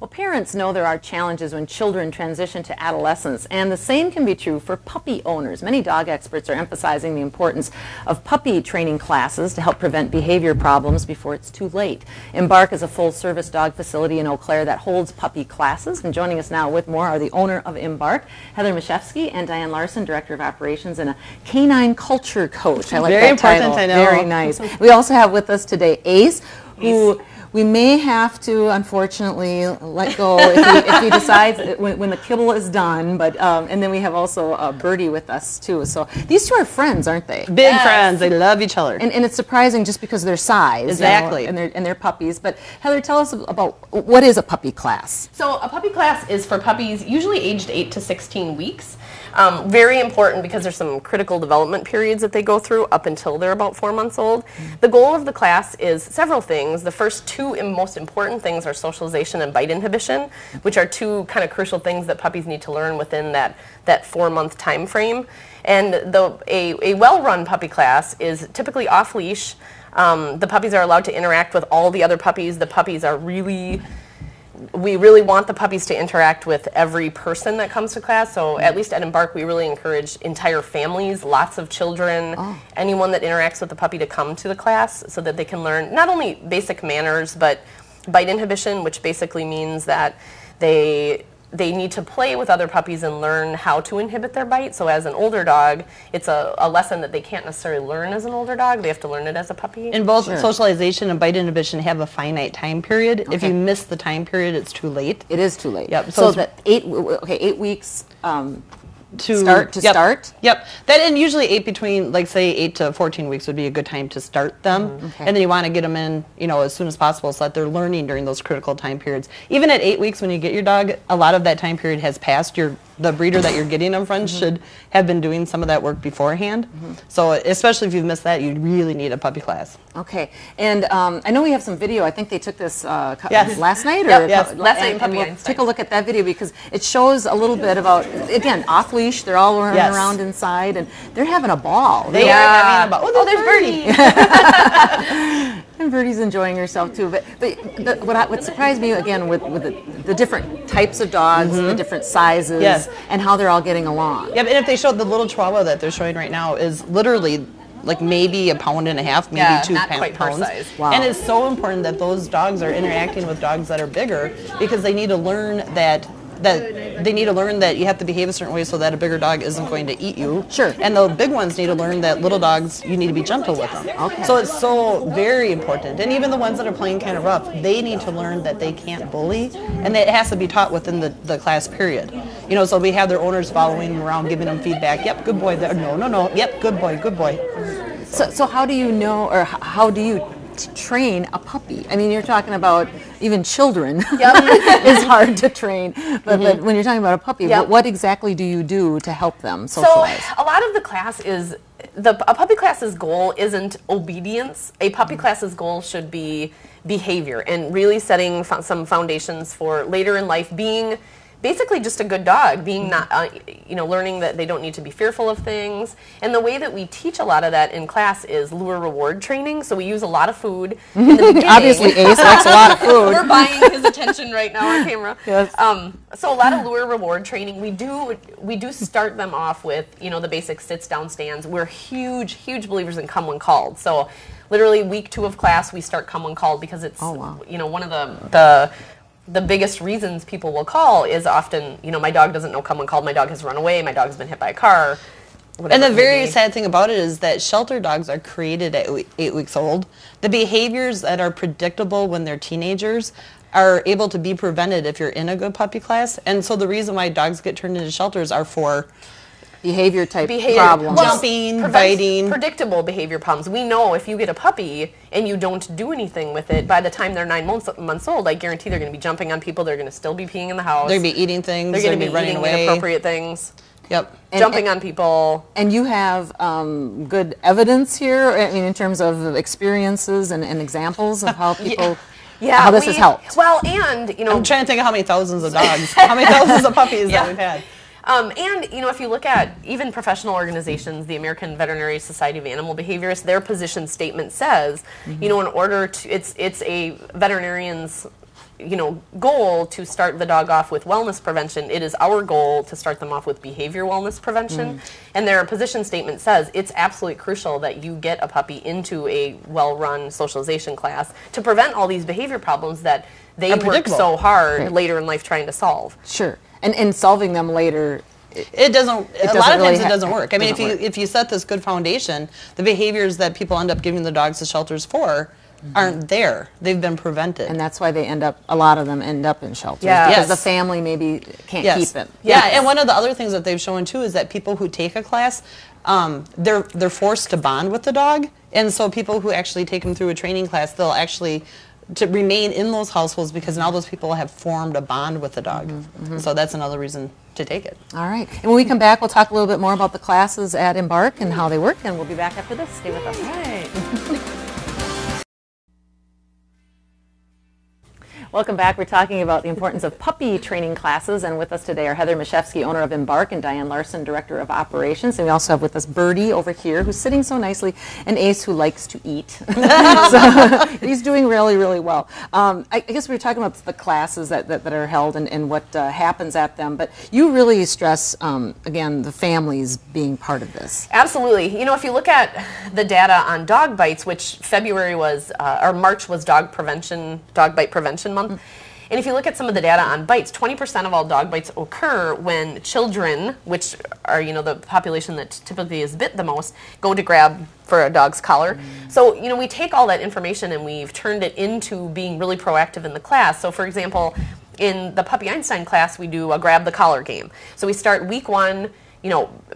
Well, parents know there are challenges when children transition to adolescence, and the same can be true for puppy owners. Many dog experts are emphasizing the importance of puppy training classes to help prevent behavior problems before it's too late. emBARK is a full-service dog facility in Eau Claire that holds puppy classes, and joining us now with more are the owner of emBARK, Heather Mishefske, and Dyan Larson, Director of Operations and a canine culture coach. I like Very that title. I know. Very nice. We also have with us today Ace, who we may have to, unfortunately, let go if he decides when the kibble is done. But and then we have also Birdie with us too. So these two are friends, aren't they? Big friends. They love each other. And it's surprising just because of their size. Exactly. You know, and they're puppies. But Heather, tell us about what is a puppy class? So a puppy class is for puppies usually aged 8 to 16 weeks. Very important because there's some critical development periods that they go through up until they're about 4 months old. The goal of the class is several things. The first two most important things are socialization and bite inhibition, which are two kind of crucial things that puppies need to learn within that 4-month time frame. And a well-run puppy class is typically off-leash. The puppies are allowed to interact with all the other puppies. The puppies are we really want the puppies to interact with every person that comes to class. So at least at emBARK, we really encourage entire families, lots of children, anyone that interacts with the puppy to come to the class so that they can learn not only basic manners, but bite inhibition, which basically means that they need to play with other puppies and learn how to inhibit their bite. So as an older dog, it's a lesson that they can't necessarily learn as an older dog. They have to learn it as a puppy. And both socialization and bite inhibition have a finite time period. If you miss the time period, it's too late. It is too late. Yep. So that 8 weeks to start? Yep. That, and usually between, like, say 8 to 14 weeks would be a good time to start them. And then you want to get them in, you know, as soon as possible so that they're learning during those critical time periods. Even at 8 weeks when you get your dog, a lot of that time period has passed. The breeder that you're getting them from should have been doing some of that work beforehand. So especially if you've missed that, you really need a puppy class. Okay. And I know we have some video. I think they took this last night? Last night in Puppy we'll Einstein. take a look at that video because it shows a little bit about, again, off-leash. They're all running around inside, and they're having a ball. They are having a ball. Oh, there's Birdie. And Birdie's enjoying herself too. But what surprised me again with the different types of dogs, the different sizes, and how they're all getting along. Yeah, and if they showed the little Chihuahua that they're showing right now is literally like maybe 1.5 pounds, maybe 2 not quite pounds. her size. Wow. And it's so important that those dogs are interacting with dogs that are bigger because they need to learn that you have to behave a certain way so that a bigger dog isn't going to eat you. Sure. And the big ones need to learn that little dogs, you need to be gentle with them. Okay. So it's so very important. And even the ones that are playing kind of rough, they need to learn that they can't bully, and that it has to be taught within the class period. You know, so we have their owners following them around, giving them feedback. Yep, good boy. No. Yep, good boy, good boy. So how do you know, or how do you train a puppy? I mean, you're talking about even children. It's hard to train, but when you're talking about a puppy, what exactly do you do to help them socialize? So a lot of the class is a puppy class's goal isn't obedience. A puppy class's goal should be behavior and really setting some foundations for later in life being basically just a good dog, being not, learning that they don't need to be fearful of things. And the way that we teach a lot of that in class is lure reward training. So we use a lot of food in the beginning. Obviously, Ace likes a lot of food. We're buying his attention right now on camera. Yes. So a lot of lure reward training. We do start them off with, the basic sits down stands. We're huge believers in come when called. So literally week 2 of class, we start come when called because it's, one of the biggest reasons people will call is often, my dog doesn't know come when called, my dog has run away, my dog's been hit by a car, whatever. And the very sad thing about it is that shelter dogs are created at 8 weeks old. The behaviors that are predictable when they're teenagers are able to be prevented if you're in a good puppy class. And so the reason why dogs get turned into shelters are for behavior problems. Jumping, biting. Predictable behavior problems. We know if you get a puppy and you don't do anything with it, by the time they're 9 months old, I guarantee they're going to be jumping on people, they're going to still be peeing in the house. They're going to be eating things, they're going to be running eating away. Inappropriate things. Yep. Jumping on people. And you have good evidence here, I mean, in terms of experiences and exampes of how people... how this has helped. Well, and, I'm trying to think of how many thousands of dogs, how many thousands of puppies that we've had. And, if you look at even professional organizations, the American Veterinary Society of Animal Behaviorists, their position statement says, in order to, it's a veterinarian's goal to start the dog off with wellness prevention. It is our goal to start them off with behavior wellness prevention. And their position statement says it's absolutely crucial that you get a puppy into a well-run socialization class to prevent all these behavior problems that they work so hard later in life trying to solve. Sure. And solving them later, it doesn't. A lot of times it doesn't work. I mean, if you set this good foundation, the behaviors that people end up giving the dogs to shelters for aren't there. They've been prevented. And that's why a lot of them end up in shelters. Yeah. Because the family maybe can't keep it. Yeah, and one of the other things that they've shown too is that people who take a class, they're forced to bond with the dog, and so people who actually take them through a training class, they'll actually to remain in those households because now those people have formed a bond with the dog. So that's another reason to take it. All right. And when we come back, we'll talk a little bit more about the classes at emBARK and how they work, and we'll be back after this. Stay with us. All right. Welcome back. We're talking about the importance of puppy training classes, and with us today are Heather Mishefske, owner of emBARK, and Dyan Larson, Director of Operations. And we also have with us Birdie over here, who's sitting so nicely, and Ace, who likes to eat. So he's doing really, really well. I guess we were talking about the classes that are held and what happens at them, but you really stress, again, the families being part of this. Absolutely. You know, if you look at the data on dog bites, which February was, or March was dog bite prevention month. And if you look at some of the data on bites, 20% of all dog bites occur when children, which are, the population that typically is bit the most, go to grab for a dog's collar. So, we take all that information and we've turned it into being really proactive in the class. So, for example, in the Puppy Einstein class, we do a grab the collar game. So we start week 1.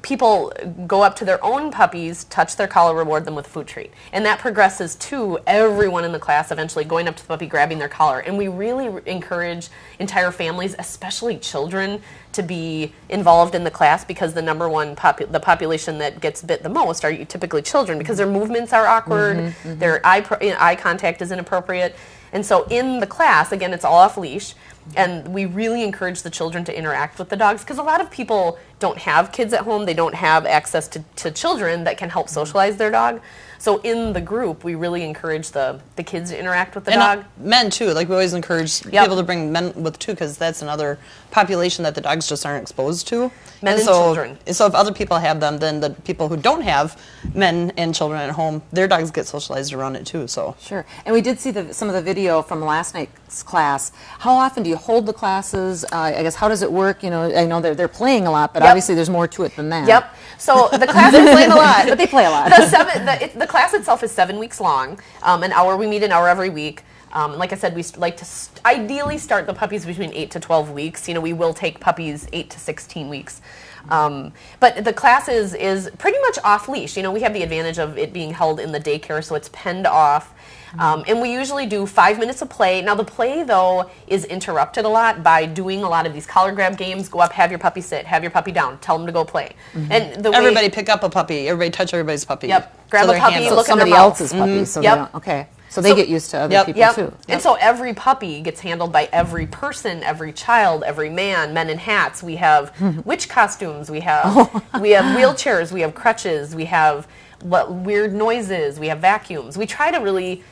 People go up to their own puppies, touch their collar, reward them with a food treat. And that progresses to everyone in the class eventually going up to the puppy, grabbing their collar. And we really encourage entire families, especially children, to be involved in the class because the number one the population that gets bit the most are typically children because their movements are awkward, their eye contact is inappropriate. And so in the class, again, it's all off leash. And we really encourage the children to interact with the dogs because a lot of people don't have kids at home. They don't have access to children that can help socialize their dog. So in the group, we really encourage the kids to interact with the dog. Men, too. Like, we always encourage people to bring men with, too, because that's another population that the dogs just aren't exposed to. Men and children. So if other people have them, then the people who don't have men and children at home, their dogs get socialized around it, too. So Sure. And we did see some of the video from last night's class. How often do you hold the classes? I guess, how does it work? I know they're playing a lot, but obviously there's more to it than that. Yep. So the class is playing a lot. But they play a lot. The class itself is 7 weeks long, an hour. We meet an hour every week. Like I said, we like to ideally start the puppies between 8 to 12 weeks. We will take puppies 8 to 16 weeks. But the class is pretty much off leash. We have the advantage of it being held in the daycare, so it's penned off. And we usually do 5 minutes of play. Now the play, though, is interrupted a lot by doing a lot of these collar grab games. Go up, have your puppy sit, have your puppy down, tell them to go play. And everybody pick up a puppy. Everybody touch everybody's puppy. Yep. Grab a puppy, look at their somebody mouth. else's puppy. So okay. So they get used to other people too. And so every puppy gets handled by every person, every child, every man, men in hats. We have witch costumes. We have wheelchairs. We have crutches. We have weird noises. We have vacuums. We try to really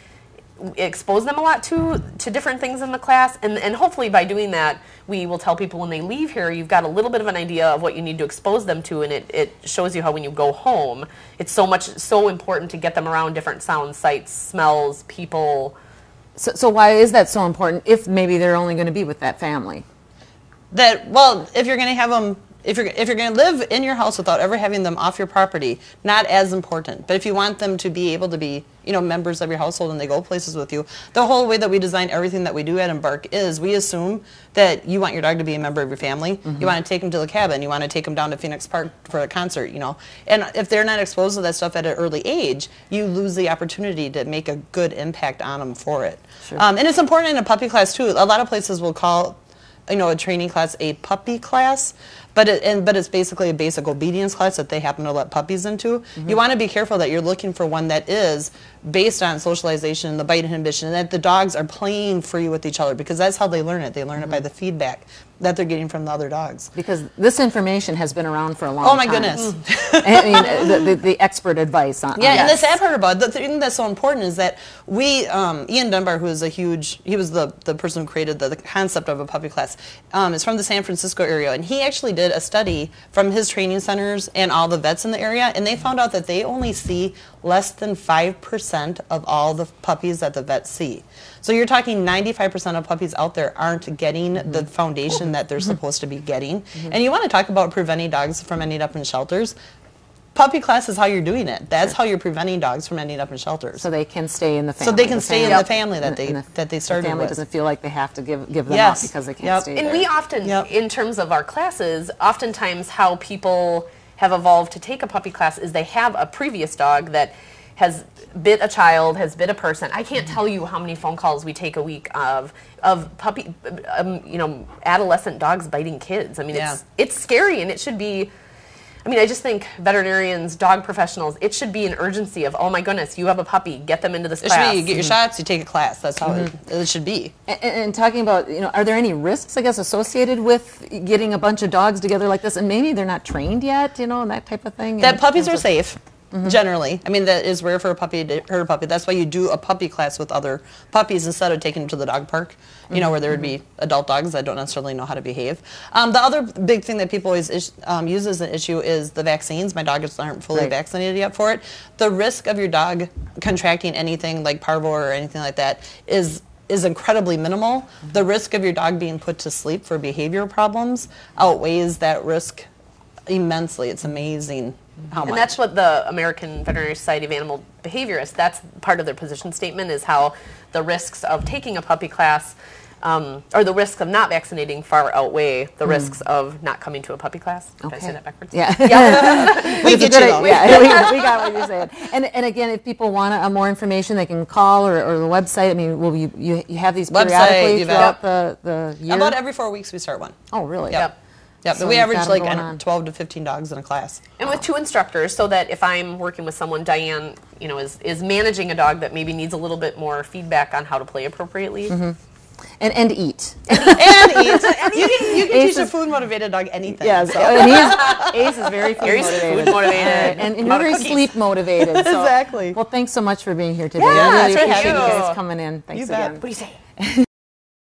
expose them a lot to different things in the class, and hopefully by doing that we will tell people when they leave here you've got a little bit of an idea of what you need to expose them to, and it shows you how when you go home it's so important to get them around different sounds, sights, smells, people. So why is that so important if maybe they're only going to be with that family? If you're going to have them, if you're going to live in your house without ever having them off your property, not as important. But if you want them to be able to be, members of your household and they go places with you, the whole way that we design everything that we do at emBARK is we assume that you want your dog to be a member of your family. You want to take them to the cabin. You want to take them down to Phoenix Park for a concert, And if they're not exposed to that stuff at an early age, you lose the opportunity to make a good impact on them for it. Sure. And it's important in a puppy class, too. A lot of places will call a training class a puppy class, but it's basically a basic obedience class that they happen to let puppies into. You want to be careful that you're looking for one that is based on socialization, the bite inhibition, and that the dogs are playing free with each other, because that's how they learn it. They learn it by the feedback that they're getting from the other dogs. Because this information has been around for a long time. Oh my goodness. I mean, the expert advice on and the sad part about it, the thing that's so important is that Ian Dunbar, who is he was the person who created the concept of a puppy class, is from the San Francisco area, and he actually did a study from his training centers and all the vets in the area, and they found out that they only see less than 5% of all the puppies that the vets see. So you're talking 95% of puppies out there aren't getting the foundation that they're supposed to be getting. And you want to talk about preventing dogs from ending up in shelters. Puppy class is how you're doing it. That's how you're preventing dogs from ending up in shelters. So they can stay in the family. So they can stay in the family that they started with. The family doesn't feel like they have to give them up because they can't stay there. And we often, in terms of our classes, oftentimes how people have evolved to take a puppy class is they have a previous dog that has bit a child, has bit a person. I can't tell you how many phone calls we take a week of puppy, adolescent dogs biting kids. I mean, it's scary, and it should be. I mean, I just think veterinarians, dog professionals, it should be an urgency of, oh my goodness, you have a puppy, get them into this class. It should be, you get your shots, you take a class. That's how it should be. And talking about, are there any risks, I guess, associated with getting a bunch of dogs together like this? And maybe they're not trained yet, and that type of thing? That puppies are safe. Generally. I mean, that is rare for a puppy to hurt a puppy. That's why you do a puppy class with other puppies instead of taking them to the dog park, where there would be adult dogs that don't necessarily know how to behave. The other big thing that people always use as an issue is the vaccines. My dogs aren't fully vaccinated yet for it. The risk of your dog contracting anything like parvo or anything like that is incredibly minimal. The risk of your dog being put to sleep for behavior problems outweighs that risk immensely. It's amazing. And that's what the American Veterinary Society of Animal Behaviorists, that's part of their position statement, is how the risks of taking a puppy class or the risks of not vaccinating far outweigh the risks of not coming to a puppy class. Did I say that backwards? Yeah. We get you though. Yeah, we got what you're saying. And again, if people want more information, they can call or the website. I mean, will you have these periodically throughout the year? About every 4 weeks we start one. Oh, really? Yep. Yeah, So but we average like 12 to 15 dogs in a class. And with 2 instructors, so that if I'm working with someone, Dyan, is managing a dog that maybe needs a little bit more feedback on how to play appropriately. And eat. And eat. You can teach a food-motivated dog anything. Yes, so. And Ace is very food motivated. And you're very sleep motivated. So. Exactly. Well, thanks so much for being here today. Yeah, I really thank appreciate you you guys coming in. Thanks again. What do you say?